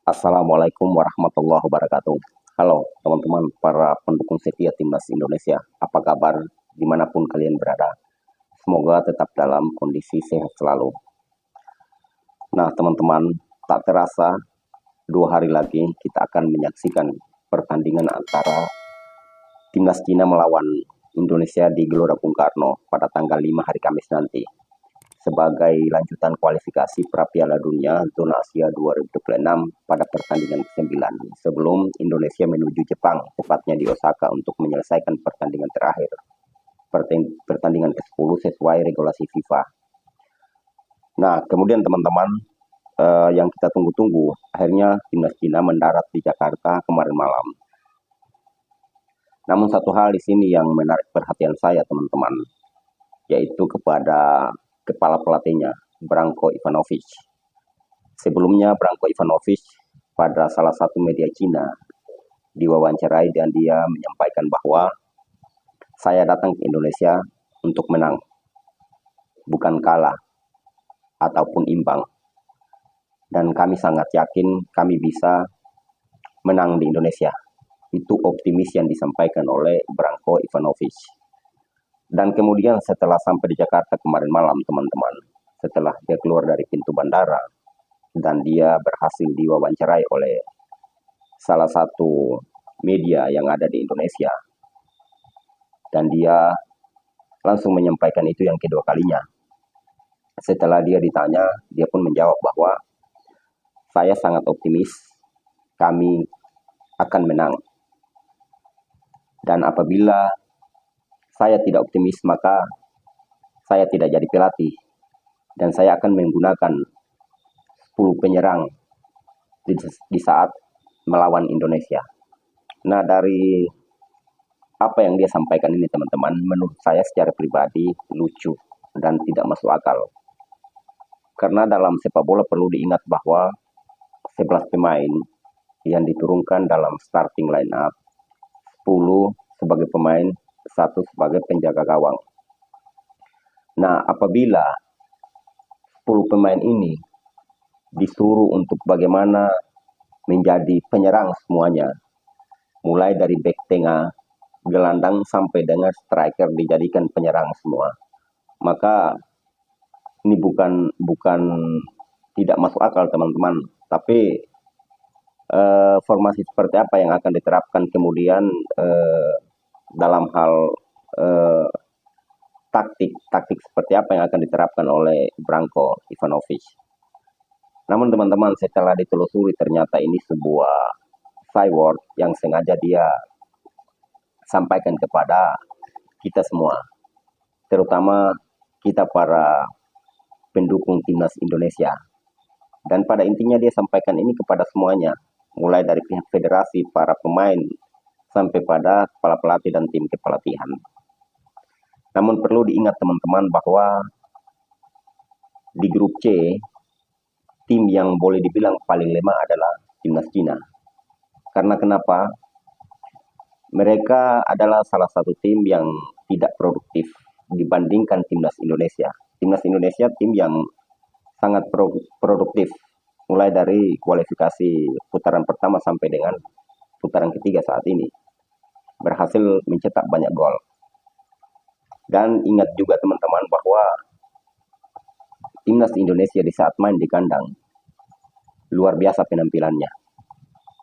Assalamualaikum warahmatullahi wabarakatuh. Halo teman-teman para pendukung setia Timnas Indonesia. Apa kabar dimanapun kalian berada? Semoga tetap dalam kondisi sehat selalu. Nah teman-teman, tak terasa 2 hari lagi kita akan menyaksikan pertandingan antara Timnas Cina melawan Indonesia di Gelora Bung Karno pada tanggal 5 hari Kamis nanti, sebagai lanjutan kualifikasi Piala Dunia Zona Asia 2026 pada pertandingan ke-9 sebelum Indonesia menuju Jepang, tepatnya di Osaka untuk menyelesaikan pertandingan terakhir, pertandingan ke-10 sesuai regulasi FIFA. Nah, kemudian teman-teman, yang kita tunggu-tunggu, akhirnya Timnas Cina mendarat di Jakarta kemarin malam. Namun satu hal di sini yang menarik perhatian saya teman-teman, yaitu kepada kepala pelatihnya, Branko Ivanovic. Sebelumnya Branko Ivanovic pada salah satu media Cina diwawancarai dan dia menyampaikan bahwa saya datang ke Indonesia untuk menang, bukan kalah ataupun imbang. Dan kami sangat yakin kami bisa menang di Indonesia. Itu optimis yang disampaikan oleh Branko Ivanovic. Dan kemudian setelah sampai di Jakarta kemarin malam teman-teman, setelah dia keluar dari pintu bandara dan dia berhasil diwawancarai oleh salah satu media yang ada di Indonesia, dan dia langsung menyampaikan itu yang kedua kalinya. Setelah dia ditanya, dia pun menjawab bahwa saya sangat optimis kami akan menang, dan apabila saya tidak optimis maka saya tidak jadi pelatih dan saya akan menggunakan 10 penyerang di saat melawan Indonesia. Nah, dari apa yang dia sampaikan ini teman-teman, menurut saya secara pribadi lucu dan tidak masuk akal. Karena dalam sepak bola perlu diingat bahwa 11 pemain yang diturunkan dalam starting line up, 10 sebagai pemain, 1 sebagai penjaga gawang. Nah, apabila 10 pemain ini disuruh untuk bagaimana menjadi penyerang semuanya, mulai dari back tengah, gelandang sampai dengan striker dijadikan penyerang semua, maka ini bukan tidak masuk akal teman-teman. Tapi formasi seperti apa yang akan diterapkan kemudian dalam hal taktik seperti apa yang akan diterapkan oleh Branko Ivanovic. Namun teman-teman, setelah ditelusuri ternyata ini sebuah skyward yang sengaja dia sampaikan kepada kita semua, terutama kita para pendukung Timnas Indonesia. Dan pada intinya dia sampaikan ini kepada semuanya, mulai dari pihak federasi, para pemain, sampai pada kepala pelatih dan tim kepelatihan. Namun perlu diingat teman-teman bahwa di grup C, tim yang boleh dibilang paling lemah adalah Timnas Cina. Karena kenapa? Mereka adalah salah satu tim yang tidak produktif dibandingkan Timnas Indonesia. Timnas Indonesia tim yang sangat produktif, mulai dari kualifikasi putaran pertama sampai dengan putaran ketiga saat ini. Berhasil mencetak banyak gol. Dan ingat juga teman-teman bahwa Timnas Indonesia di saat main di kandang luar biasa penampilannya.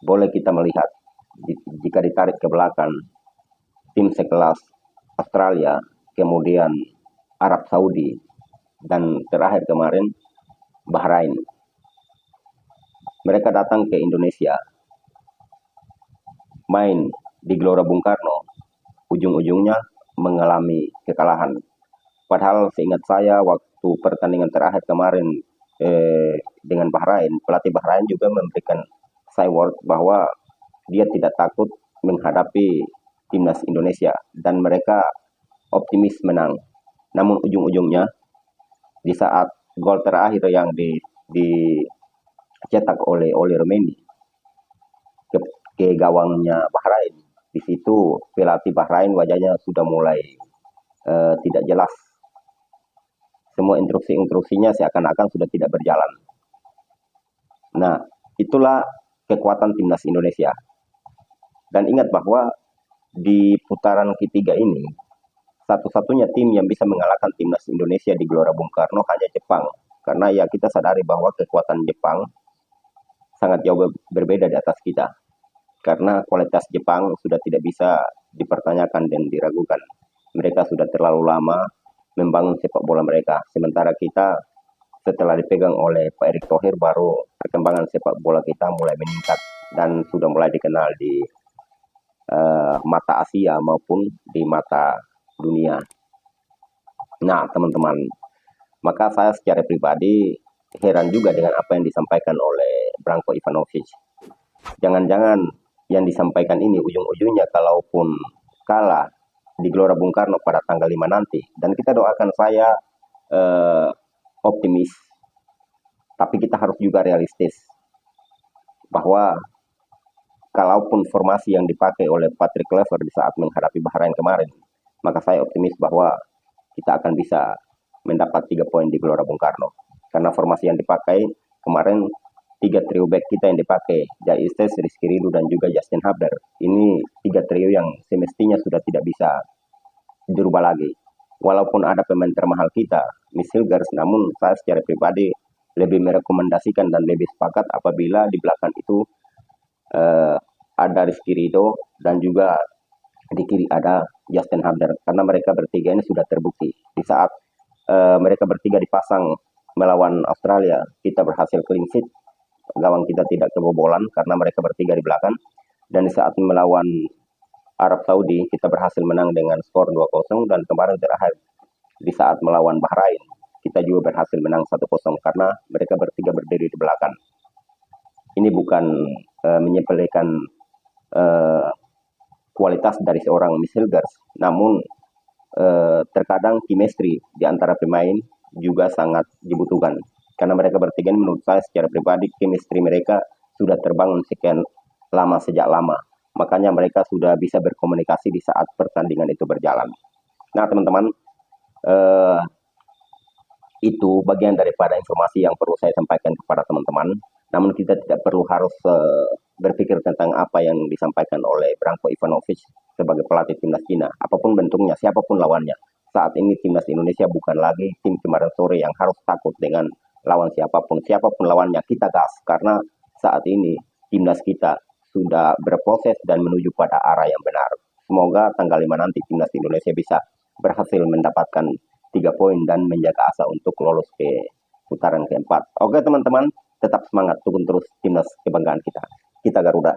Boleh kita melihat jika ditarik ke belakang, tim sekelas Australia, kemudian Arab Saudi, dan terakhir kemarin Bahrain. Mereka datang ke Indonesia, main di Gelora Bung Karno, ujung-ujungnya mengalami kekalahan. Padahal seingat saya waktu pertandingan terakhir kemarin dengan Bahrain, pelatih Bahrain juga memberikan skyward bahwa dia tidak takut menghadapi Timnas Indonesia dan mereka optimis menang. Namun ujung-ujungnya di saat gol terakhir yang dicetak oleh Romeni ke gawangnya Bahrain, di situ pelatih Bahrain wajahnya sudah mulai tidak jelas. Semua instruksinya seakan-akan sudah tidak berjalan. Nah, itulah kekuatan timnas Indonesia. Dan ingat bahwa di putaran ketiga ini, satu-satunya tim yang bisa mengalahkan timnas Indonesia di Gelora Bung Karno hanya Jepang. Karena ya kita sadari bahwa kekuatan Jepang sangat jauh berbeda di atas kita. Karena kualitas Jepang sudah tidak bisa dipertanyakan dan diragukan. Mereka sudah terlalu lama membangun sepak bola mereka. Sementara kita setelah dipegang oleh Pak Erick Thohir, baru perkembangan sepak bola kita mulai meningkat dan sudah mulai dikenal di mata Asia maupun di mata dunia. Nah, teman-teman, maka saya secara pribadi heran juga dengan apa yang disampaikan oleh Branko Ivanovic. Jangan-jangan yang disampaikan ini ujung-ujungnya kalaupun kalah di Gelora Bung Karno pada tanggal 5 nanti, dan kita doakan, saya optimis, tapi kita harus juga realistis bahwa kalaupun formasi yang dipakai oleh Patrick Kluivert di saat menghadapi Bahrain kemarin, maka saya optimis bahwa kita akan bisa mendapat 3 poin di Gelora Bung Karno. Karena formasi yang dipakai kemarin, 3 trio back kita yang dipakai, Jai Istes, Rizky Ridho, dan juga Justin Haber. Ini 3 trio yang semestinya sudah tidak bisa dirubah lagi. Walaupun ada pemain termahal kita, Miss Hilgers, namun saya secara pribadi lebih merekomendasikan dan lebih sepakat apabila di belakang itu ada Rizky Ridho dan juga di kiri ada Justin Haber, karena mereka bertiga ini sudah terbukti di saat mereka bertiga dipasang melawan Australia, kita berhasil clean sheet, gawang kita tidak kebobolan karena mereka bertiga di belakang. Dan di saat melawan Arab Saudi, kita berhasil menang dengan skor 2-0, dan kemarin terakhir di saat melawan Bahrain, kita juga berhasil menang 1-0 karena mereka bertiga berdiri di belakang. Ini bukan menyepelekan kualitas dari seorang Miss Hilgers, namun terkadang chemistry di antara pemain juga sangat dibutuhkan. Karena mereka bertiga ini menurut saya secara pribadi chemistry mereka sudah terbangun sekian lama, sejak lama. Makanya mereka sudah bisa berkomunikasi di saat pertandingan itu berjalan. Nah, teman-teman, itu bagian daripada informasi yang perlu saya sampaikan kepada teman-teman. Namun kita tidak perlu harus berpikir tentang apa yang disampaikan oleh Branko Ivanovic sebagai pelatih timnas Cina. Apapun bentuknya, siapapun lawannya. Saat ini timnas Indonesia bukan lagi tim kemarin sore yang harus takut dengan lawan siapapun. Siapapun lawannya, kita gas. Karena saat ini timnas kita sudah berproses dan menuju pada arah yang benar. Semoga tanggal 5 nanti timnas Indonesia bisa berhasil mendapatkan 3 poin dan menjaga asa untuk lolos ke putaran keempat. Oke teman-teman, tetap semangat, dukung terus timnas kebanggaan kita. Kita Garuda.